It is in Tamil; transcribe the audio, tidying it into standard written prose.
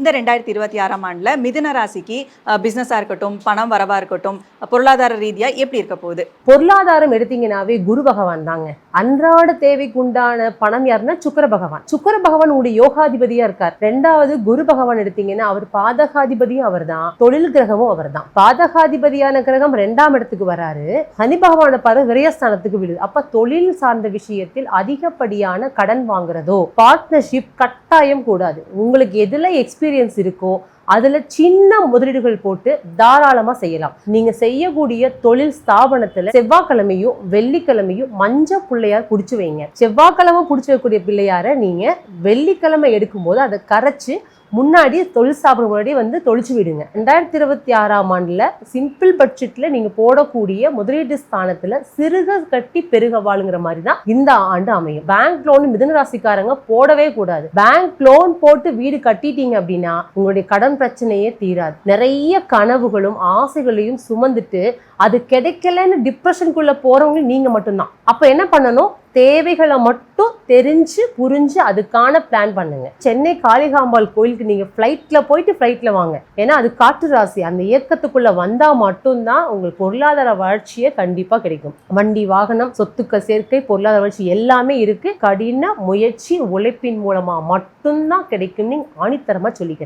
இந்த 2026ஆம் ஆண்டுல மிதுன ராசிக்கு பிசினஸா இருக்கட்டும், பணம் வரவா இருக்கட்டும், பொருளாதார ரீதியா எப்படி இருக்க போகுது? பொருளாதாரம் எடுத்தீங்கன்னாவே குரு பகவான் தாங்க. அன்றாட தேவைக்கு உண்டான பணம் யாருன்னா சுக்கிர பகவான். சுக்கிர பகவான் உங்களுடைய யோகாதிபதியா இருக்கார். 2வது குரு பகவான் எடுத்தீங்கன்னா அவர் பாதகாதிபதியும் அவர் தான், தொழில் கிரகமும் அவர் தான். பாதகாதிபதியான கிரகம் 2ஆம் இடத்துக்கு வராரு. சனி பகவானோட பார்வை விரயஸ்தானத்துக்கு விடுது. அப்ப தொழில் சார்ந்த விஷயத்தில் அதிகப்படியான கடன் வாங்குறதோ, பார்ட்னர்ஷிப் கட்டாயம் கூடாது. உங்களுக்கு எதுல எக்ஸ்பீரியன்ஸ் இருக்கோ அதுல சின்ன முதலீடுகள் போட்டு தாராளமா செய்யலாம். நீங்க செய்யக்கூடிய தொழில் ஸ்தாபனத்துல செவ்வாய்க்கிழமையும் வெள்ளிக்கிழமையும் மஞ்சள் பிள்ளையார் புடிச்சு வைங்க. செவ்வாய்க்கிழமை புடிச்சு வைக்கக்கூடிய பிள்ளையார நீங்க வெள்ளிக்கிழமை எடுக்கும் போது அதை கரைச்சு முன்னாடி தொழில் ஸ்தாபனம் முன்னாடி தொழிச்சு விடுங்க. 2026ஆம் ஆண்டுல சிம்பிள் பட்ஜெட்ல நீங்க போடக்கூடிய முதலீட்டு ஸ்தானத்துல சிறுக கட்டி பெருக வாழுங்கிற மாதிரி தான் இந்த ஆண்டு அமையும். பேங்க் லோன் மிதுன ராசிக்காரங்க போடவே கூடாது. பேங்க் லோன் போட்டு வீடு கட்டிட்டீங்க அப்படின்னா உங்களுடைய கடன் பிரச்சனையே தீராது. நிறைய கனவுகளும் ஆசைகளையும் சுமந்துட்டு அது கிடைக்கலன்னு டிப்ரெஷனுக்குள்ள போறவங்க நீங்க மட்டும்தான். அப்ப என்ன பண்ணணும்? தேவைகளை மட்டும் தெரிஞ்சு புரிஞ்சு அதுக்கான பிளான் பண்ணுங்க. சென்னை காளிகாம்பாள் கோயிலுக்கு நீங்க ஃபிளைட்ல போயிட்டு ஃபிளைட்ல வாங்க. ஏன்னா அது காற்று ராசி. அந்த இயக்கத்துக்குள்ள வந்தா மட்டும்தான் உங்களுக்கு பொருளாதார வளர்ச்சியே கண்டிப்பா கிடைக்கும். வண்டி, வாகனம், சொத்துக்கள் சேர்க்கை, பொருளாதார வளர்ச்சி எல்லாமே இருக்கு. கடின முயற்சி, உழைப்பின் மூலமா மட்டும்தான் கிடைக்கும். நீங்க ஆணித்தரமா சொல்லிக்கிறேன்.